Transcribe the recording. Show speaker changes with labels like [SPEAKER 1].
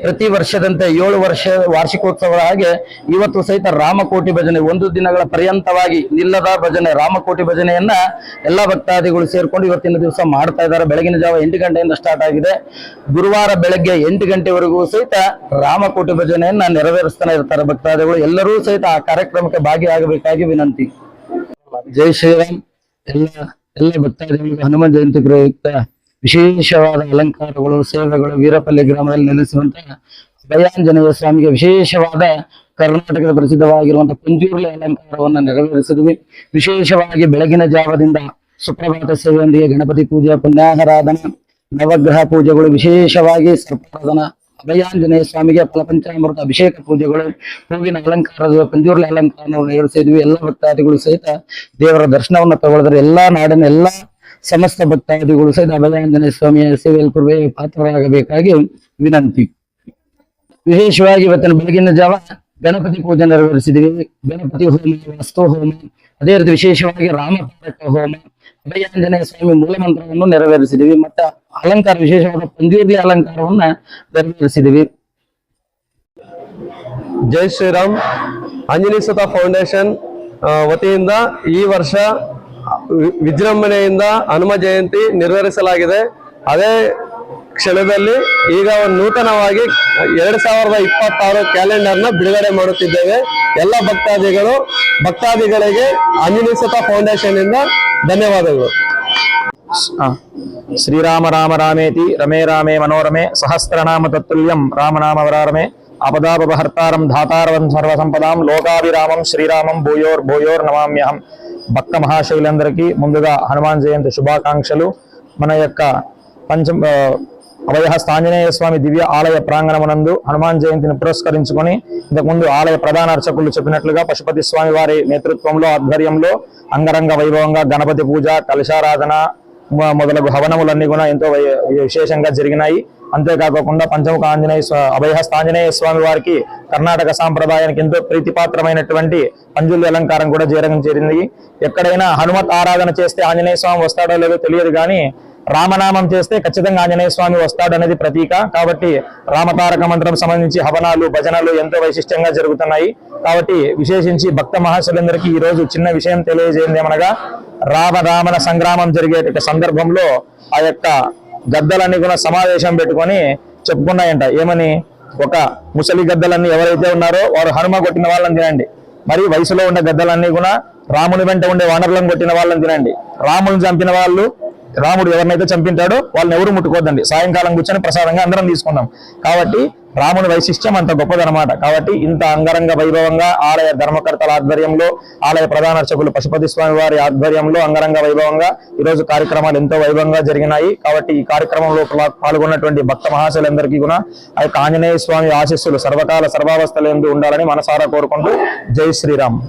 [SPEAKER 1] ಪ್ರತಿ ವರ್ಷದಂತೆ 7 ವರ್ಷ ವಾರ್ಷಿಕೋತ್ಸವದ ಹಾಗೆ ಇವತ್ತು ಸಹಿತ ರಾಮಕೋಟಿ ಭಜನೆ 1 ದಿನಗಳ ಪರ್ಯಂತವಾಗಿ ನಿಲ್ಲದ ಭಜನೆ ರಾಮಕೋಟಿ ಭಜನೆಯನ್ನ ಎಲ್ಲಾ ಭಕ್ತಾದಿಗಳು ಸೇರ್ಕೊಂಡು ಇವತ್ತಿನ ದಿವಸ ಮಾಡ್ತಾ ಇದ್ದಾರೆ. ಬೆಳಗಿನ ಜಾವ 8 ಗಂಟೆಯಿಂದ ಸ್ಟಾರ್ಟ್ ಆಗಿದೆ. ಗುರುವಾರ ಬೆಳಗ್ಗೆ 8 ಗಂಟೆವರೆಗೂ ಸಹಿತ ರಾಮಕೋಟಿ ಭಜನೆಯನ್ನ ನೆರವೇರಿಸ್ತಾನೆ ಇರ್ತಾರೆ ಭಕ್ತಾದಿಗಳು. ಎಲ್ಲರೂ ಸಹಿತ ಆ ಕಾರ್ಯಕ್ರಮಕ್ಕೆ ಭಾಗಿಯಾಗಬೇಕಾಗಿ ವಿನಂತಿ. ಜೈ ಶ್ರೀರಾಮ್. ಎಲ್ಲ ಭಕ್ತಾದಿಗಳಿಗೆ ಹನುಮ ಜಯಂತಿ ಪ್ರಯುಕ್ತ ವಿಶೇಷವಾದ ಅಲಂಕಾರಗಳು, ಸೇವೆಗಳು ವೀರಪಲ್ಲಿ ಗ್ರಾಮದಲ್ಲಿ ನೆಲೆಸುವಂತಹ ಅಭಯಾಂಜನೇಯ ಸ್ವಾಮಿಗೆ ವಿಶೇಷವಾದ ಕರ್ನಾಟಕದ ಪ್ರಸಿದ್ಧವಾಗಿರುವಂತಹ ಪಂಜುರ್ಲಿ ಅಲಂಕಾರವನ್ನು ನೆರವೇರಿಸಿದ್ವಿ. ವಿಶೇಷವಾಗಿ ಬೆಳಗಿನ ಜಾವದಿಂದ ಸುಪ್ರಭಾತ ಸೇವೆಯೊಂದಿಗೆ ಗಣಪತಿ ಪೂಜೆ, ಪುಣ್ಯಾಹರಾಧನ, ನವಗ್ರಹ ಪೂಜೆಗಳು, ವಿಶೇಷವಾಗಿ ಸರ್ಪಾರಾಧನ, ಅಭಯಾಂಜನೇಯ ಸ್ವಾಮಿಗೆ ಫಲಪಂಚಾಮೃತ ಅಭಿಷೇಕ ಪೂಜೆಗಳು, ಹೂವಿನ ಅಲಂಕಾರದ ಪಂಜುರ್ಲಿ ಅಲಂಕಾರವನ್ನು ನೆರವೇರಿಸಿದ್ವಿ. ಎಲ್ಲ ಭಕ್ತಾದಿಗಳು ಸಹಿತ ದೇವರ ದರ್ಶನವನ್ನು ತಗೊಳಿದ್ರೆ ಎಲ್ಲಾ ನಾಡಿನ ಎಲ್ಲಾ ಸಮಸ್ತ ಭಕ್ತಾದಿಗಳು ಸಹಿತ ಅಭಯಾಂಜನೇಯ ಸ್ವಾಮಿಯ ಸೇವೆಯಲ್ಲಿ ಕೃಪೆಗೆ ಪಾತ್ರರಾಗಬೇಕಾಗಿ ವಿನಂತಿ. ವಿಶೇಷವಾಗಿ ಇವತ್ತಿನ ಬೆಳಗಿನ ಜಾವ ಗಣಪತಿ ಪೂಜೆ ನೆರವೇರಿಸಿದೀವಿ. ಗಣಪತಿ ಹೋಮ, ವಸ್ತು ಹೋಮ, ಅದೇ ರೀತಿ ವಿಶೇಷವಾಗಿ ರಾಮತಾರಕ ಹೋಮ, ಅಭಯಾಂಜನೇಯ ಸ್ವಾಮಿ ಮೂಲ ಮಂತ್ರವನ್ನು ನೆರವೇರಿಸಿದೀವಿ. ಮತ್ತೆ ಅಲಂಕಾರ ವಿಶೇಷವಾದ ಪಂಜುರ್ಲಿ ಅಲಂಕಾರವನ್ನ ನೆರವೇರಿಸಿದೀವಿ.
[SPEAKER 2] ಜೈ ಶ್ರೀರಾಮ್. ಆಂಜನೇಯ ಸುತ ಫೌಂಡೇಶನ್ ವತಿಯಿಂದ ಈ ವರ್ಷ ವಿಜೃಂಭಣೆಯಿಂದ ಹನುಮ ಜಯಂತಿ ನೆರವೇರಿಸಲಾಗಿದೆ. ಅದೇ ಕ್ಷಣದಲ್ಲಿ ಈಗ ಒಂದು ನೂತನವಾಗಿ 2026 ಕ್ಯಾಲೆಂಡರ್ನ ಬಿಡುಗಡೆ ಮಾಡುತ್ತಿದ್ದೇವೆ. ಎಲ್ಲ ಭಕ್ತಾದಿಗಳಿಗೆ ಆಂಜನೇಯ ಸುತ ಫೌಂಡೇಶನ್ ಇಂದ ಧನ್ಯವಾದಗಳು.
[SPEAKER 3] ಶ್ರೀರಾಮ ರಾಮ ರಾಮೇತಿ ರಮೇ ರಾಮೇ ಮನೋರಮೆ ಸಹಸ್ರನಾಮ ತತ್ತುಲ್ಯಂ ರಾಮನಾಮ ವರಾರಮೆ ఆపదాపహర్తారం ధాతారవం సర్వసంపదాం లోకాభిరామం శ్రీరామం భూయోర్ నమామ్యహం. భక్త మహాశైలందరికీ ముందుగా హనుమాన్ జయంతి శుభాకాంక్షలు. మన యొక్క అభయహస్త ఆంజనేయ స్వామి దివ్య ఆలయ ప్రాంగణమునందు హనుమాన్ జయంతిని పురస్కరించుకొని ఇంతకుముందు ఆలయ ప్రధాన అర్చకులు చెప్పినట్లుగా పశుపతి స్వామి వారి నేతృత్వంలో ఆధ్వర్యంలో అంగరంగ వైభవంగా గణపతి పూజ, కలశారాధన మొదలగు హవనములన్నీ కూడా ఎంతో విశేషంగా జరిగినాయి. అంతేకాకుండా పంచముఖ అభయహస్త ఆంజనేయ స్వామి వారికి కర్ణాటక సాంప్రదాయానికి ఎంతో ప్రీతిపాత్రమైనటువంటి పంజుల్లి అలంకారం కూడా చేరింది. ఎక్కడైనా హనుమత్ ఆరాధన చేస్తే ఆంజనేయ స్వామి వస్తాడో లేదో తెలియదు, కానీ రామనామం చేస్తే ఖచ్చితంగా ఆంజనేయ స్వామి వస్తాడు అనేది ప్రతీక. కాబట్టి రామతారక మంత్రం సంబంధించి హవనాలు, భజనలు ఎంతో వైశిష్టంగా జరుగుతున్నాయి. కాబట్టి విశేషించి భక్త మహాశులందరికీ ఈ రోజు చిన్న విషయం తెలియజేయండి ఏమనగా, రామరామణ సంగ్రామం జరిగే సందర్భంలో ఆ యొక్క గద్దలన్నీ కూడా సమావేశం పెట్టుకొని చెప్పుకున్నాయంట. ఏమని? ఒక ముసలి గద్దలన్నీ ఎవరైతే ఉన్నారో వారు హనుమ కొట్టిన వాళ్ళని తినండి, మరి వయసులో ఉండే గద్దలన్నీ కూడా రాముని వెంట ఉండే వానరులను కొట్టిన వాళ్ళని తినండి, రాముని చంపిన వాళ్ళు, రాముడు ఎవరినైతే చంపింటాడో వాళ్ళని ఎవరు ముట్టుకోద్దండి, సాయంకాలం కూర్చొని ప్రసాదంగా అందరం తీసుకుందాం. కాబట్టి రాముని వైశిష్ట్యం అంత గొప్పదనమాట. కాబట్టి ఇంత అంగరంగ వైభవంగా ఆలయ ధర్మకర్తల ఆధ్వర్యంలో, ఆలయ ప్రధాన అర్చకులు పశుపతి స్వామి వారి ఆధ్వర్యంలో అంగరంగ వైభవంగా ఈరోజు కార్యక్రమాలు ఎంతో వైభవంగా జరిగినాయి. కాబట్టి ఈ కార్యక్రమంలో పాల్గొన్నటువంటి భక్త మహాశులందరికీ కూడా ఆ యొక్క ఆంజనేయ స్వామి ఆశీస్సులు సర్వకాల సర్వావస్థలందు ఉండాలని మనసారా కోరుకుంటూ జై శ్రీరామ్.